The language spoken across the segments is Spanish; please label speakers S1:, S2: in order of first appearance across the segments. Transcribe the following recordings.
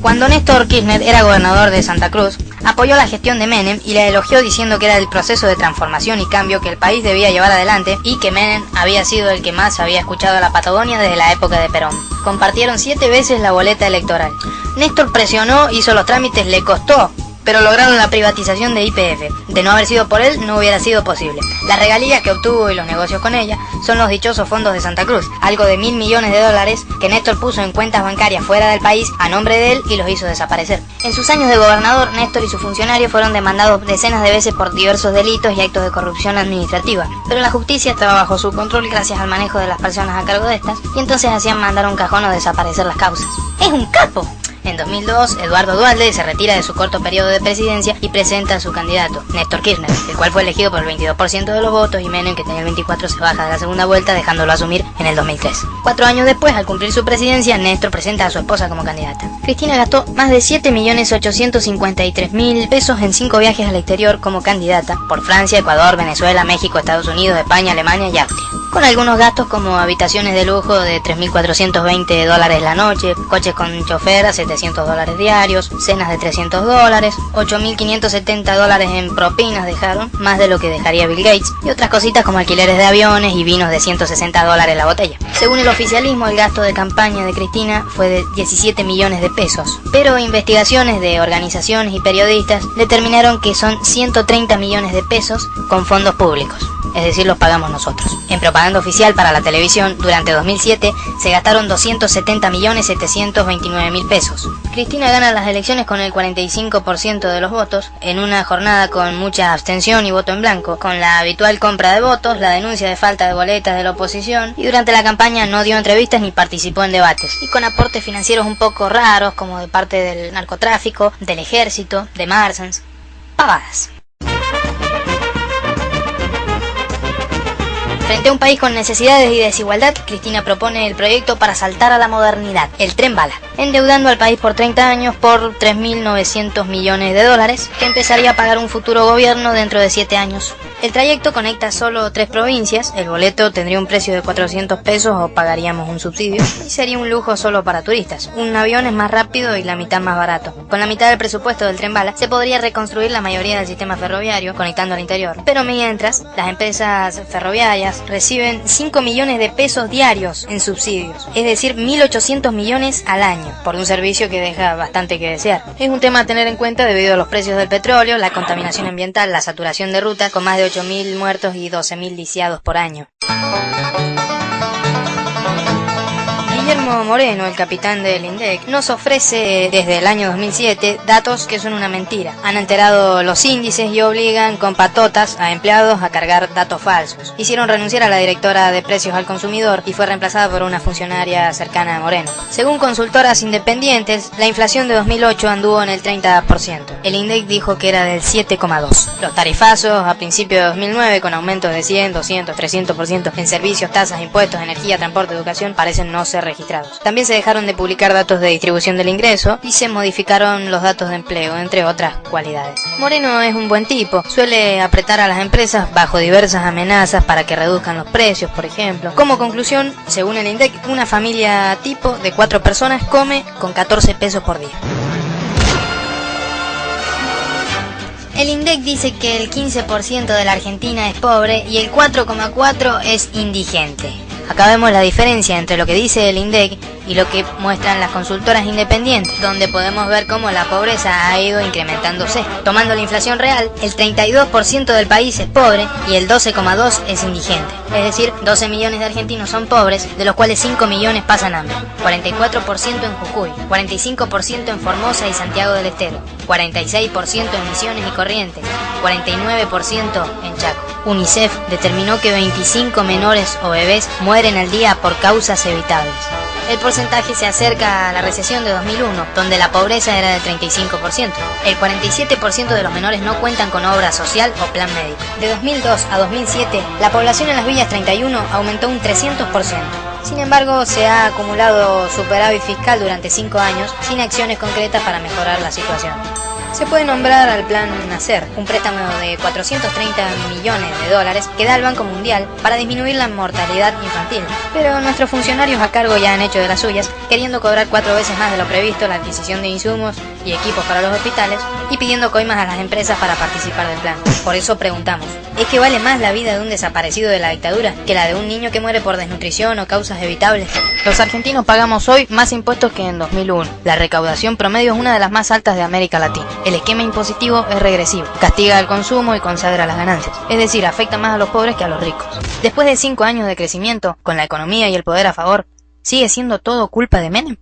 S1: Cuando Néstor Kirchner era gobernador de Santa Cruz, apoyó la gestión de Menem y la elogió diciendo que era el proceso de transformación y cambio que el país debía llevar adelante y que Menem había sido el que más había escuchado a la Patagonia desde la época de Perón. Compartieron 7 veces la boleta electoral. Néstor presionó, hizo los trámites, le costó, pero lograron la privatización de YPF. De no haber sido por él, no hubiera sido posible. Las regalías que obtuvo y los negocios con ella son los dichosos fondos de Santa Cruz, algo de $1.000 millones que Néstor puso en cuentas bancarias fuera del país a nombre de él y los hizo desaparecer. En sus años de gobernador, Néstor y sus funcionarios fueron demandados decenas de veces por diversos delitos y actos de corrupción administrativa, pero la justicia estaba bajo su control gracias al manejo de las personas a cargo de estas, y entonces hacían mandar a un cajón o desaparecer las causas. ¡Es un capo! En 2002, Eduardo Duhalde se retira de su corto periodo de presidencia y presenta a su candidato, Néstor Kirchner, el cual fue elegido por el 22% de los votos, y Menem, que tenía el 24%, se baja de la segunda vuelta dejándolo asumir en el 2003. 4 años después, al cumplir su presidencia, Néstor presenta a su esposa como candidata. Cristina gastó más de 7.853.000 pesos en 5 viajes al exterior como candidata por Francia, Ecuador, Venezuela, México, Estados Unidos, España, Alemania y Austria, con algunos gastos como habitaciones de lujo de $3.420 la noche, coches con chofer a $700 diarios, cenas de $300, $8.570 en propinas dejaron, más de lo que dejaría Bill Gates, y otras cositas como alquileres de aviones y vinos de $160 la botella. Según el oficialismo, el gasto de campaña de Cristina fue de 17 millones de pesos, pero investigaciones de organizaciones y periodistas determinaron que son 130 millones de pesos con fondos públicos, es decir, los pagamos nosotros. En propaganda oficial para la televisión, durante 2007 se gastaron 270.729.000 pesos. Cristina gana las elecciones con el 45% de los votos, en una jornada con mucha abstención y voto en blanco, con la habitual compra de votos, la denuncia de falta de boletas de la oposición, y durante la campaña no dio entrevistas ni participó en debates, y con aportes financieros un poco raros, como de parte del narcotráfico, del ejército, de Marsans. Pavadas. Frente a un país con necesidades y desigualdad, Cristina propone el proyecto para saltar a la modernidad, el Tren Bala, endeudando al país por 30 años por $3.900 millones, que empezaría a pagar un futuro gobierno dentro de 7 años. El trayecto conecta solo 3 provincias, el boleto tendría un precio de 400 pesos o pagaríamos un subsidio, y sería un lujo solo para turistas. Un avión es más rápido y la mitad más barato. Con la mitad del presupuesto del Tren Bala se podría reconstruir la mayoría del sistema ferroviario, conectando al interior. Pero mientras, las empresas ferroviarias reciben 5 millones de pesos diarios en subsidios, es decir, 1.800 millones al año, por un servicio que deja bastante que desear. Es un tema a tener en cuenta debido a los precios del petróleo, la contaminación ambiental, la saturación de rutas, con más de 8.000 muertos y 12.000 lisiados por año. Guillermo Moreno, el capitán del INDEC, nos ofrece desde el año 2007 datos que son una mentira. Han alterado los índices y obligan con patotas a empleados a cargar datos falsos. Hicieron renunciar a la directora de precios al consumidor y fue reemplazada por una funcionaria cercana a Moreno. Según consultoras independientes, la inflación de 2008 anduvo en el 30%. El INDEC dijo que era del 7,2%. Los tarifazos a principios de 2009, con aumentos de 100, 200, 300% en servicios, tasas, impuestos, energía, transporte, educación, parecen no ser registrados. También se dejaron de publicar datos de distribución del ingreso y se modificaron los datos de empleo, entre otras cualidades. Moreno es un buen tipo, suele apretar a las empresas bajo diversas amenazas para que reduzcan los precios, por ejemplo. Como conclusión, según el INDEC, una familia tipo de 4 personas come con 14 pesos por día. El INDEC dice que el 15% de la Argentina es pobre y el 4,4% es indigente. Acá vemos la diferencia entre lo que dice el INDEC y lo que muestran las consultoras independientes, donde podemos ver cómo la pobreza ha ido incrementándose. Tomando la inflación real, el 32% del país es pobre y el 12,2% es indigente. Es decir, 12 millones de argentinos son pobres, de los cuales 5 millones pasan hambre. 44% en Jujuy, 45% en Formosa y Santiago del Estero, 46% en Misiones y Corrientes, 49% en Chaco. UNICEF determinó que 25 menores o bebés mueren al día por causas evitables. El porcentaje se acerca a la recesión de 2001, donde la pobreza era del 35%. El 47% de los menores no cuentan con obra social o plan médico. De 2002 a 2007, la población en las villas 31 aumentó un 300%. Sin embargo, se ha acumulado superávit fiscal durante 5 años sin acciones concretas para mejorar la situación. Se puede nombrar al Plan Nacer, un préstamo de 430 millones de dólares que da el Banco Mundial para disminuir la mortalidad infantil. Pero nuestros funcionarios a cargo ya han hecho de las suyas, queriendo cobrar 4 veces más de lo previsto la adquisición de insumos y equipos para los hospitales y pidiendo coimas a las empresas para participar del plan. Por eso preguntamos, ¿es que vale más la vida de un desaparecido de la dictadura que la de un niño que muere por desnutrición o causas evitables? Los argentinos pagamos hoy más impuestos que en 2001. La recaudación promedio es una de las más altas de América Latina. El esquema impositivo es regresivo, castiga el consumo y consagra las ganancias, es decir, afecta más a los pobres que a los ricos. Después de 5 años de crecimiento, con la economía y el poder a favor, ¿sigue siendo todo culpa de Menem?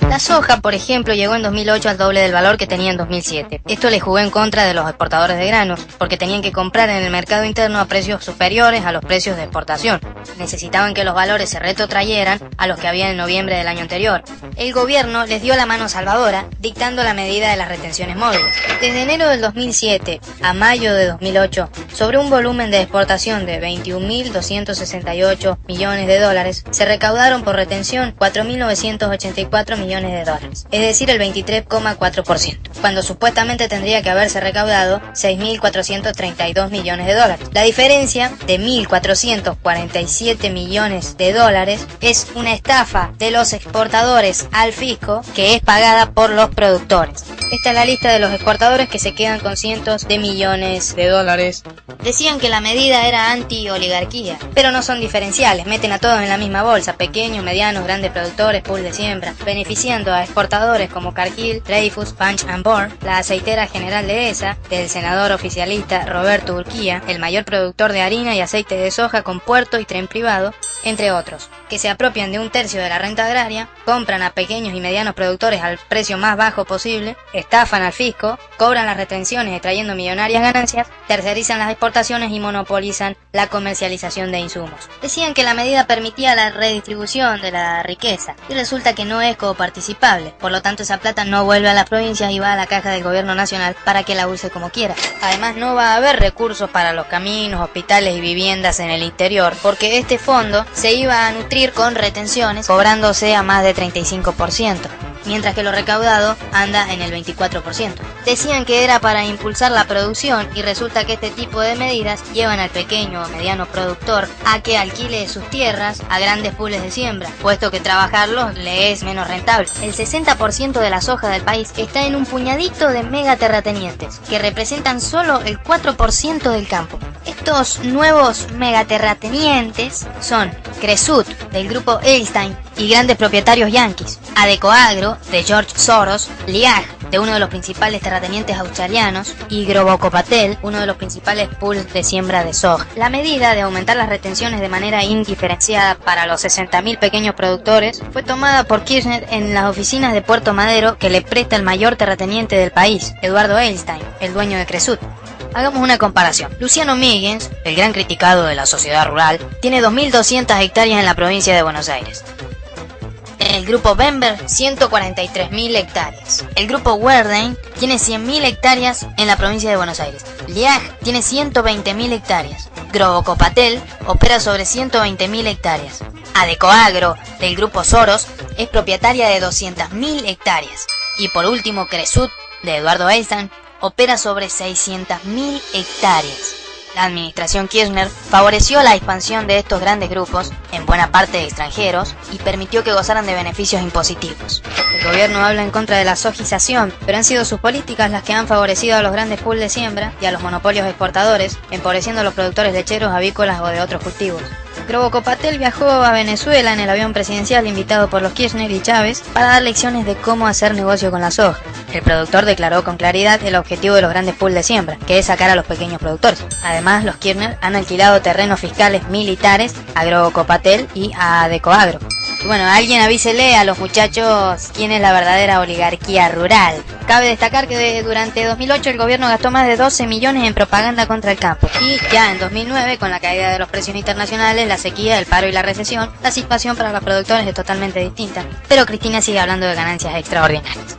S1: La soja, por ejemplo, llegó en 2008 al doble del valor que tenía en 2007. Esto le jugó en contra de los exportadores de granos, porque tenían que comprar en el mercado interno a precios superiores a los precios de exportación. Necesitaban que los valores se retrotrayeran a los que había en noviembre del año anterior. El gobierno les dio la mano salvadora, dictando la medida de las retenciones móviles. Desde enero del 2007 a mayo de 2008, sobre un volumen de exportación de 21.268 millones de dólares, se recaudaron por retención 4.984 millones de dólares, es decir, el 23,4%, cuando supuestamente tendría que haberse recaudado 6.432 millones de dólares. La diferencia de 1.447 millones de dólares es una estafa de los exportadores al fisco que es pagada por los productores. Esta es la lista de los exportadores que se quedan con cientos de millones de dólares. Decían que la medida era anti-oligarquía, pero no son diferenciales, meten a todos en la misma bolsa, pequeños, medianos, grandes productores, pool de siembra, beneficiando a exportadores como Cargill, Dreyfus, Punch and Board, la aceitera general de ESA, del senador oficialista Roberto Urquía, el mayor productor de harina y aceite de soja con puerto y tren privado, entre otros, que se apropian de 1/3 de la renta agraria, compran a pequeños y medianos productores al precio más bajo posible, estafan al fisco, cobran las retenciones extrayendo millonarias ganancias, tercerizan las exportaciones y monopolizan la comercialización de insumos. Decían que la medida permitía la redistribución de la riqueza y resulta que no es coparticipable, por lo tanto esa plata no vuelve a las provincias y va a la caja del gobierno nacional para que la use como quiera. Además no va a haber recursos para los caminos, hospitales y viviendas en el interior, porque este fondo se iba a nutrir con retenciones, cobrándose a más de 35%, mientras que lo recaudado anda en el 24%. Decían que era para impulsar la producción y resulta que este tipo de medidas llevan al pequeño o mediano productor a que alquile sus tierras a grandes pools de siembra, puesto que trabajarlos le es menos rentable. El 60% de la soja del país está en un puñadito de megaterratenientes, que representan solo el 4% del campo. Estos nuevos megaterratenientes son Cresut, del grupo Edelstein, y grandes propietarios yanquis, Adecoagro, de George Soros, Liag, de uno de los principales terratenientes australianos, y Grobocopatel, uno de los principales pools de siembra de soja. La medida de aumentar las retenciones de manera indiferenciada para los 60.000 pequeños productores fue tomada por Kirchner en las oficinas de Puerto Madero que le presta el mayor terrateniente del país, Eduardo Edelstein, el dueño de Cresut. Hagamos una comparación. Luciano Míguez, el gran criticado de la sociedad rural, tiene 2.200 hectáreas en la provincia de Buenos Aires. El grupo Bember, 143.000 hectáreas. El grupo Werdein tiene 100.000 hectáreas en la provincia de Buenos Aires. Liag tiene 120.000 hectáreas. Grobocopatel opera sobre 120.000 hectáreas. Adecoagro, del grupo Soros, es propietaria de 200.000 hectáreas. Y por último, Cresut, de Eduardo Edelstein, opera sobre 600.000 hectáreas. La administración Kirchner favoreció la expansión de estos grandes grupos, en buena parte extranjeros, y permitió que gozaran de beneficios impositivos. El gobierno habla en contra de la sojización, pero han sido sus políticas las que han favorecido a los grandes pools de siembra y a los monopolios exportadores, empobreciendo a los productores lecheros, avícolas o de otros cultivos. Grobocopatel viajó a Venezuela en el avión presidencial invitado por los Kirchner y Chávez para dar lecciones de cómo hacer negocio con la soja. El productor declaró con claridad el objetivo de los grandes pools de siembra, que es sacar a los pequeños productores. Además, los Kirchner han alquilado terrenos fiscales militares a Grobocopatel y a Adecoagro. Bueno, alguien avísele a los muchachos quién es la verdadera oligarquía rural. Cabe destacar que durante 2008 el gobierno gastó más de 12 millones en propaganda contra el campo. Y ya en 2009, con la caída de los precios internacionales, la sequía, el paro y la recesión, la situación para los productores es totalmente distinta. Pero Cristina sigue hablando de ganancias extraordinarias.